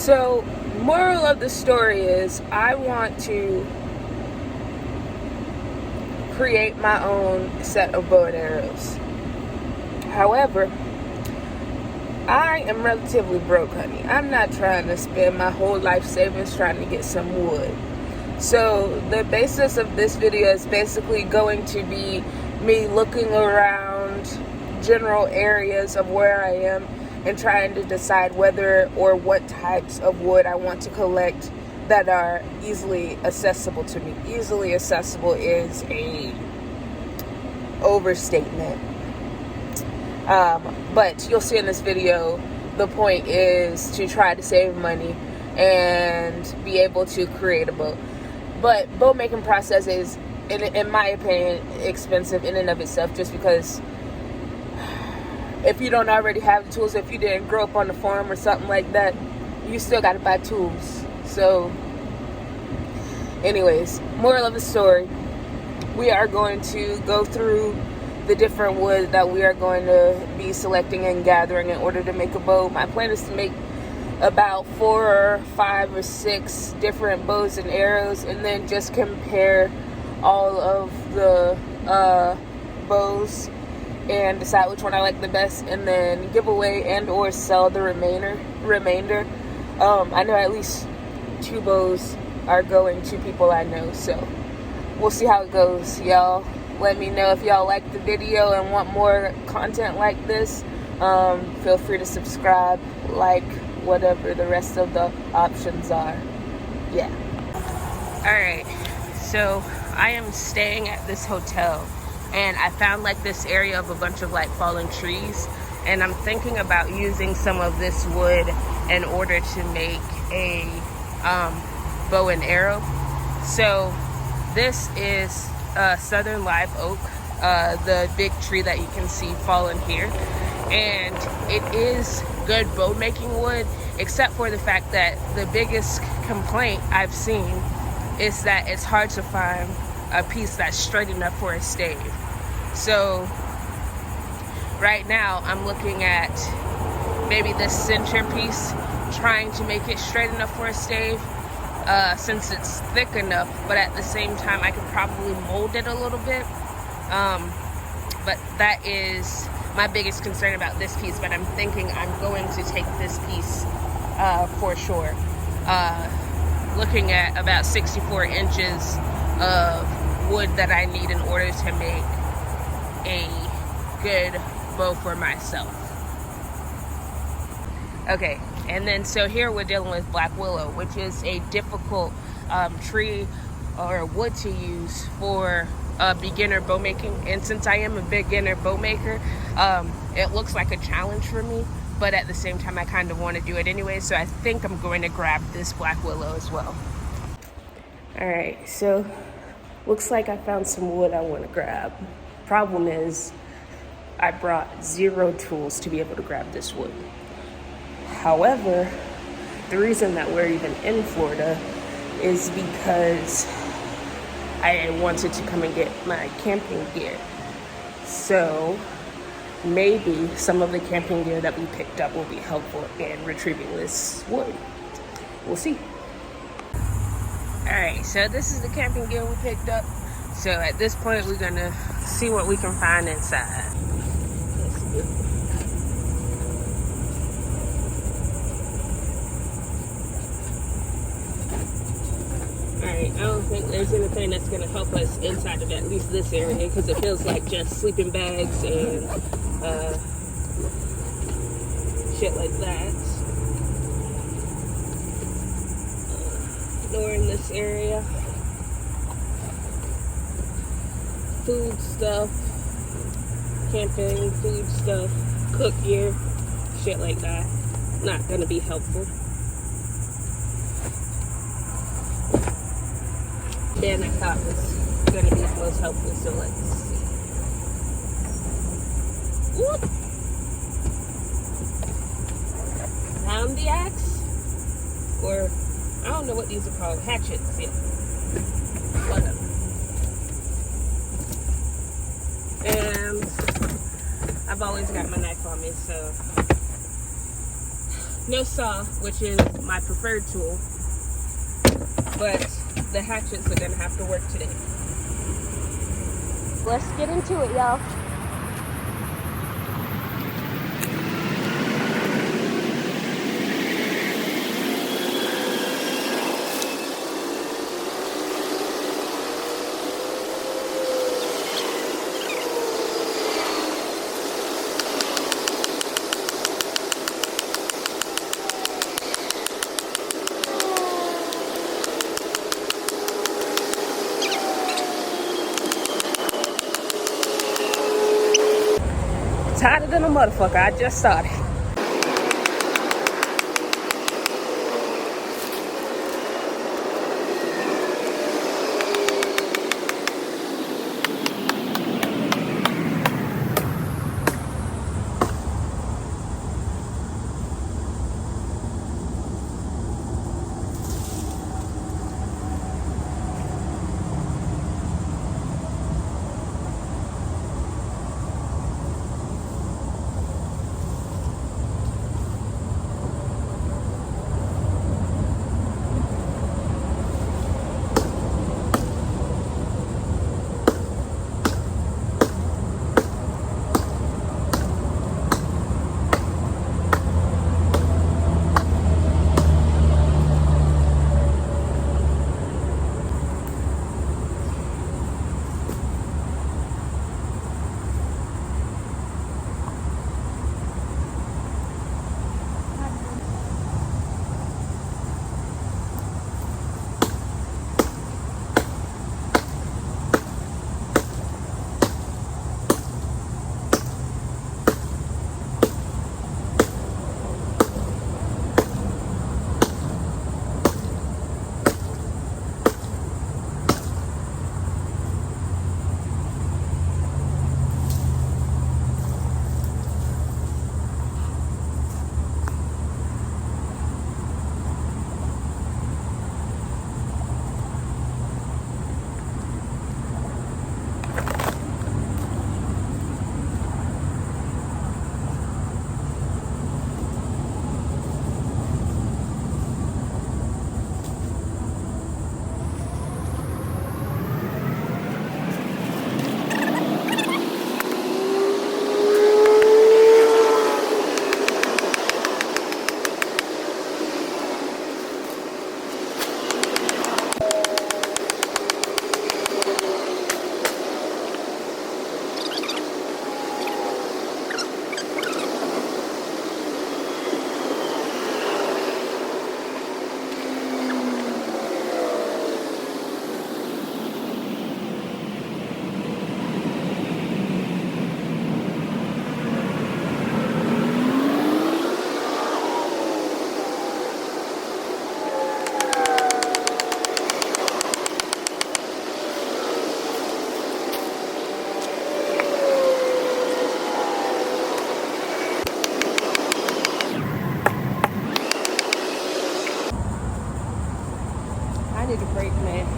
So, moral of the story is I want to create my own set of bow and arrows. However, I am relatively broke, honey. I'm not trying to spend my whole life savings trying to get some wood. So the basis of this video is basically going to be me looking around general areas of where I am and trying to decide whether or what types of wood I want to collect that are easily accessible to me. Easily accessible is a overstatement. But you'll see in this video, the point is to try to save money and be able to create a bow. But bow making process is, in my opinion, expensive in and of itself, just because if you don't already have the tools, if you didn't grow up on the farm or something like that, you still got to buy tools. So anyways, moral of the story, we are going to go through the different wood that we are going to be selecting and gathering in order to make a bow. My plan is to make about 4 or 5 or 6 different bows and arrows, and then just compare all of the bows and decide which one I like the best, and then give away and or sell the remainder. I know at least 2 bows are going to people I know, so we'll see how it goes. Y'all let me know if y'all like the video and want more content like this. Feel free to subscribe, like, whatever the rest of the options are. Yeah. Alright, so I am staying at this hotel, and I found like this area of a bunch of like fallen trees, and I'm thinking about using some of this wood in order to make a bow and arrow. So this is southern live oak, the big tree that you can see fallen here, and it is good bow making wood, except for the fact that the biggest complaint I've seen is that it's hard to find a piece that's straight enough for a stave. So right now I'm looking at maybe this center piece, trying to make it straight enough for a stave, since it's thick enough, but at the same time I could probably mold it a little bit. But that is my biggest concern about this piece, but I'm thinking I'm going to take this piece for sure. Looking at about 64 inches of wood that I need in order to make a good bow for myself. Okay, and then so here we're dealing with black willow, which is a difficult tree or wood to use for beginner bow making. And since I am a beginner bow maker, it looks like a challenge for me, but at the same time I kind of want to do it anyway, so I think I'm going to grab this black willow as well. Alright, so looks like I found some wood I want to grab. Problem is, I brought 0 tools to be able to grab this wood. However, the reason that we're even in Florida is because I wanted to come and get my camping gear. So maybe some of the camping gear that we picked up will be helpful in retrieving this wood. We'll see. Alright, so this is the camping gear we picked up. So at this point we're gonna see what we can find inside. Alright, I don't think there's anything that's going to help us inside of at least this area, because it feels like just sleeping bags and shit like that. Door in this area. Food stuff. Camping, food stuff. Cook gear. Shit like that. Not going to be helpful. And I thought was going to be the most helpful, so let's see. Whoop! Found the axe? Or, I don't know what these are called. Hatchets, yeah. Whatever. And I've always got my knife on me, so No saw, which is my preferred tool, but the hatchets are gonna have to work today. Let's get into it, y'all. Tighter than a motherfucker. I just started. I need a break, man.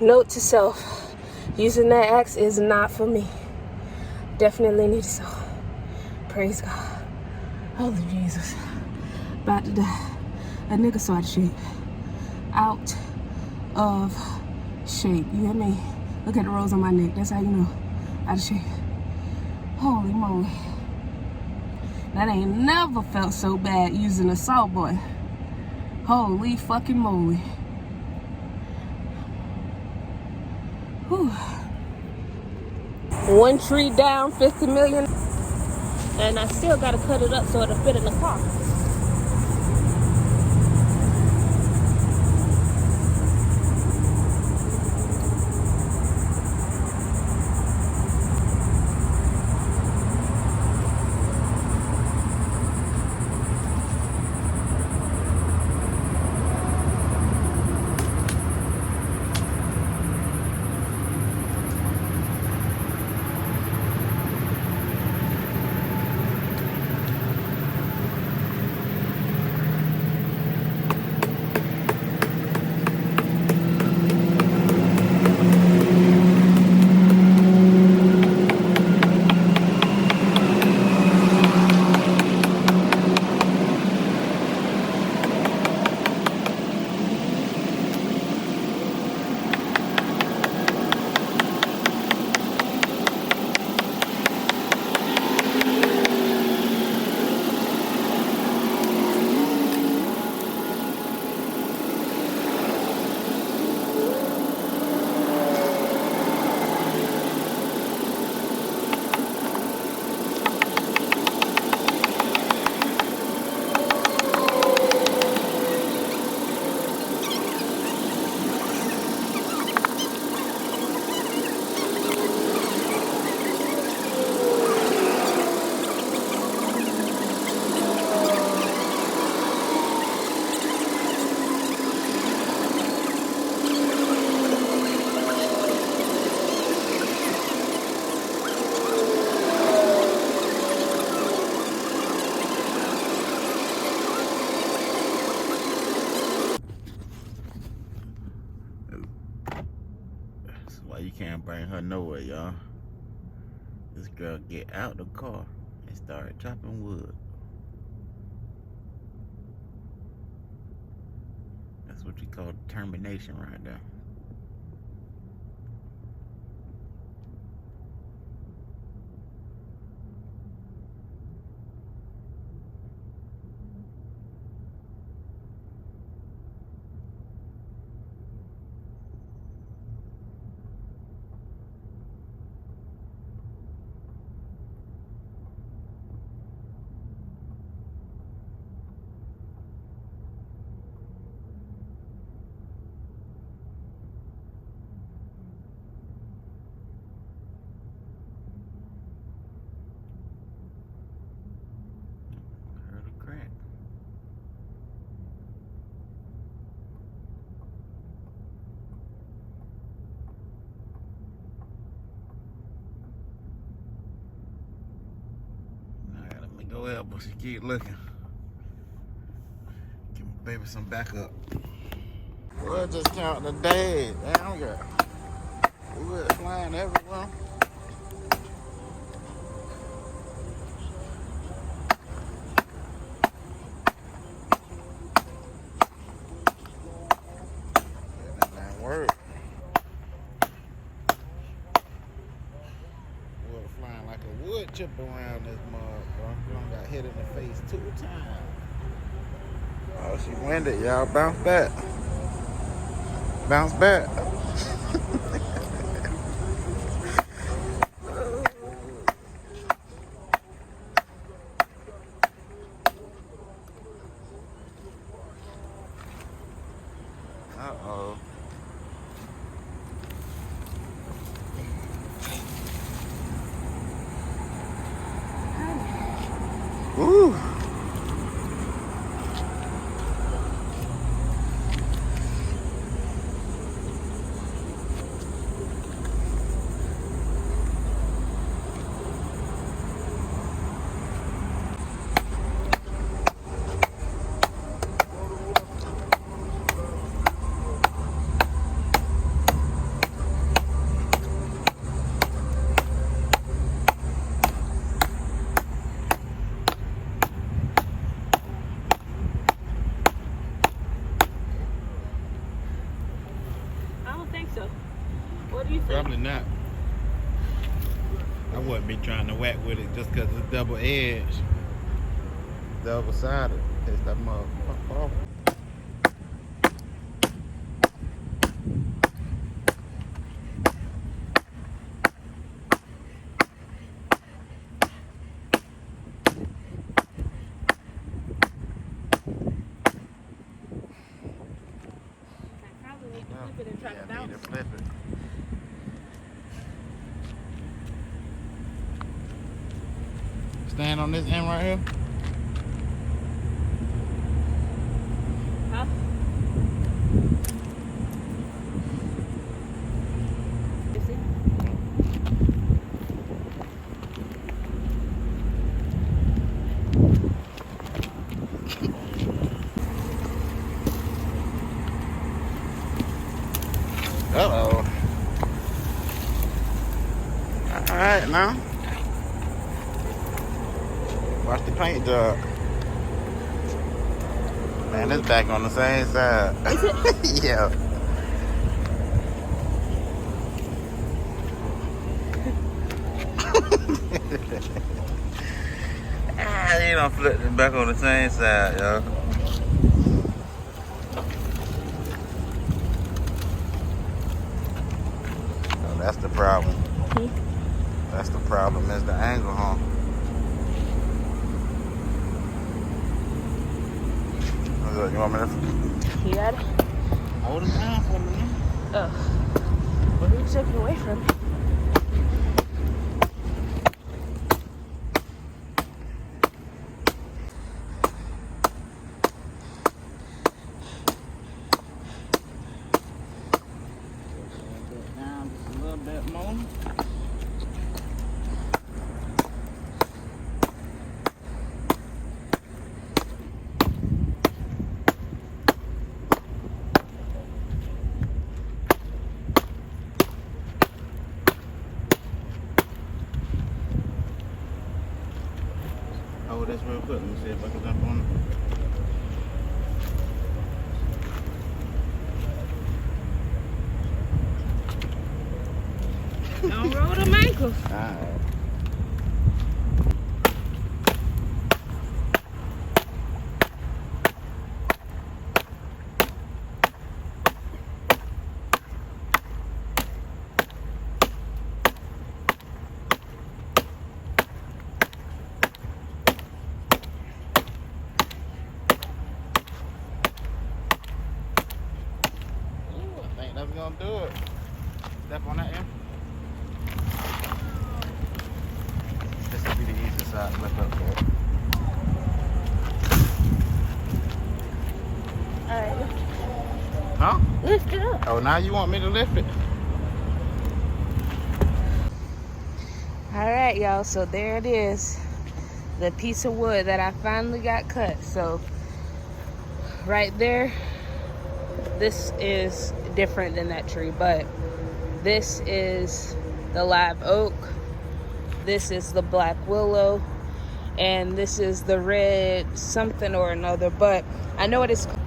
Note to self, using that axe is not for me. Definitely need a saw. Praise God. Holy Jesus. About to die. A nigga saw the shit out of Shake, you hear me? Look at the rose on my neck. That's how you know. Out of shape. Holy moly. That ain't never felt so bad using a salt boy. Holy fucking moly. Whew. One tree down, 50 million. And I still gotta cut it up so it'll fit in the car. You can't bring her nowhere, y'all. This girl get out the car and start chopping wood. That's what you call determination right there. Go help her. She keep looking. Give my baby some backup. We'll just count the days. Damn girl. We were flying everywhere. That didn't work. We were flying like a wood chip around this mug, bro. We done got hit in the face 2 times. Oh, she winded, y'all. Bounce back. Bounce back. Uh-oh. Ooh. do you think? Probably not. I wouldn't be trying to whack with it just because it's double edged. Double sided. Taste that mug pop off. Flip it. Stand on this end right here. Huh? You see? Uh-oh. Alright now. Watch the paint job. Man, it's back on the same side. Is it? Yeah. You don't flip it back on the same side, yo. Oh, that's the problem. That's the problem, is the angle, huh? You want me to? You got it? Hold it down for me. Oh. Well, who took it away from me? Down just a little bit more. Hold this real quick. Let me see if I can jump on it. Don't roll them ankles. Alright. I think that's gonna do it. Step on that end. This will be the easy side to lift up for it. Alright, Huh? lift it up. Oh, now you want me to lift it? Alright, y'all, so there it is. The piece of wood that I finally got cut. So, right there, this is different than that tree, but this is the live oak, this is the black willow, and this is the red something or another, but I know what it's called.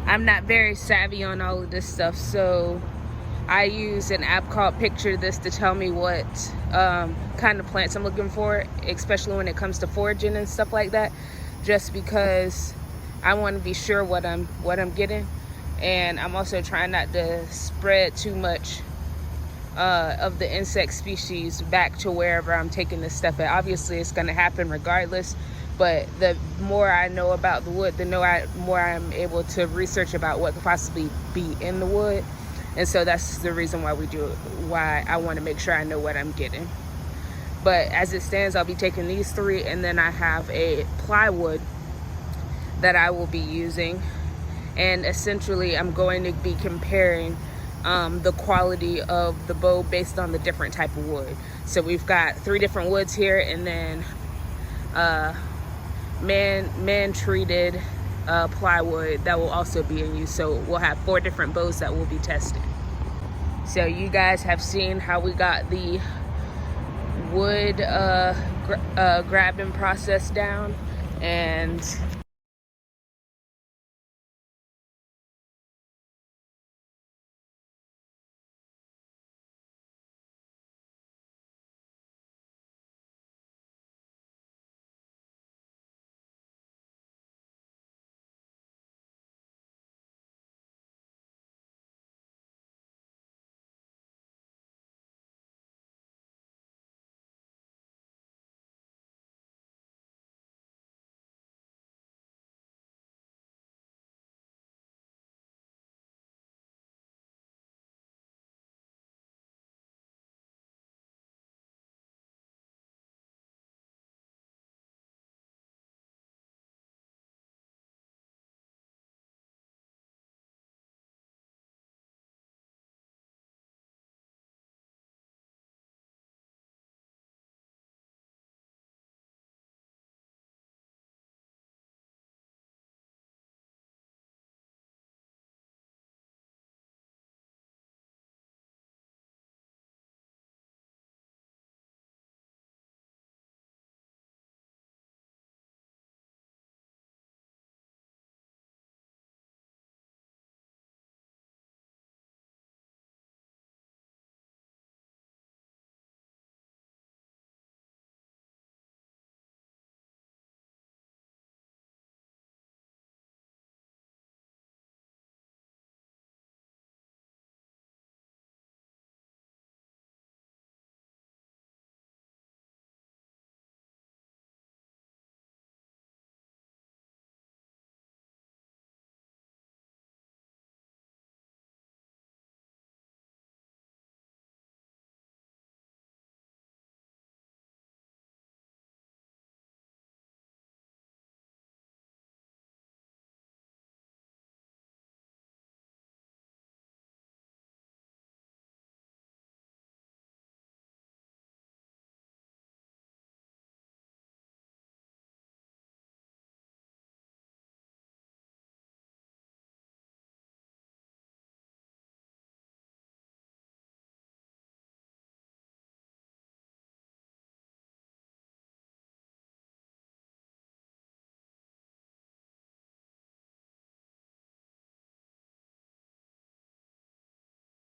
I'm not very savvy on all of this stuff, so I use an app called Picture This to tell me what kind of plants I'm looking for, especially when it comes to foraging and stuff like that, just because I want to be sure what I'm getting. And I'm also trying not to spread too much of the insect species back to wherever I'm taking this stuff at. Obviously, it's going to happen regardless, but the more I know about the wood, the more I'm able to research about what could possibly be in the wood. And so that's the reason why we do it, why I want to make sure I know what I'm getting. But as it stands, I'll be taking these three, and then I have a plywood that I will be using. And essentially, I'm going to be comparing the quality of the bow based on the different type of wood. So we've got 3 different woods here, and then man-treated plywood that will also be in use. So we'll have 4 different bows that will be tested. So you guys have seen how we got the wood grabbing process down, and